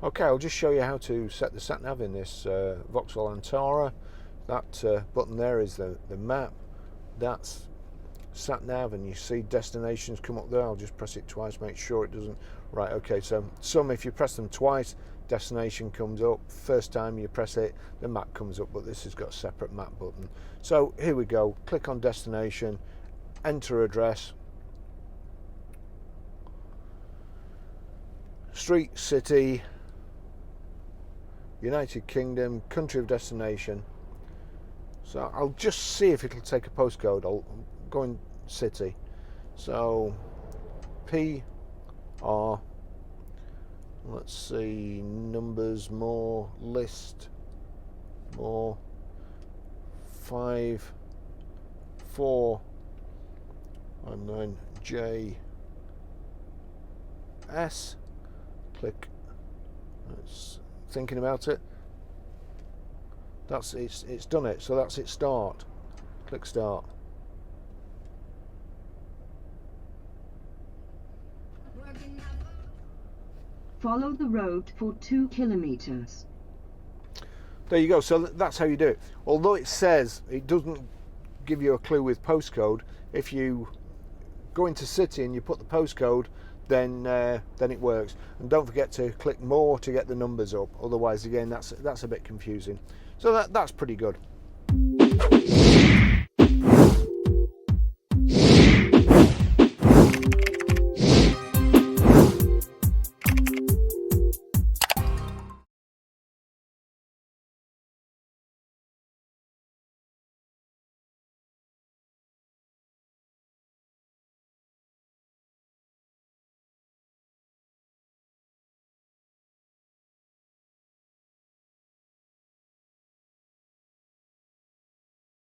Okay, I'll just show you how to set the sat nav in this Vauxhall Antara. That button there is the map. That's sat nav, and you see destinations come up there. I'll just press it twice, make sure it doesn't. Right, okay, so some, if you press them twice, destination comes up. First time you press it, the map comes up, but this has got a separate map button. So here we go, click on destination, enter address, street, city, United Kingdom, country of destination. So I'll just see if it'll take a postcode. I'll go in city. So PR, let's see, numbers, more, list, more, 5, 4, and then JS. Click. It's thinking about it. That's it's done it. So that's it. Start. Click start. Follow the road for 2 kilometers. There you go. So that's how you do it. Although it says it doesn't give you a clue with postcode, if you go into city and you put the postcode, then it works. And don't forget to click more to get the numbers up. Otherwise, again, that's a bit confusing. So that's pretty good.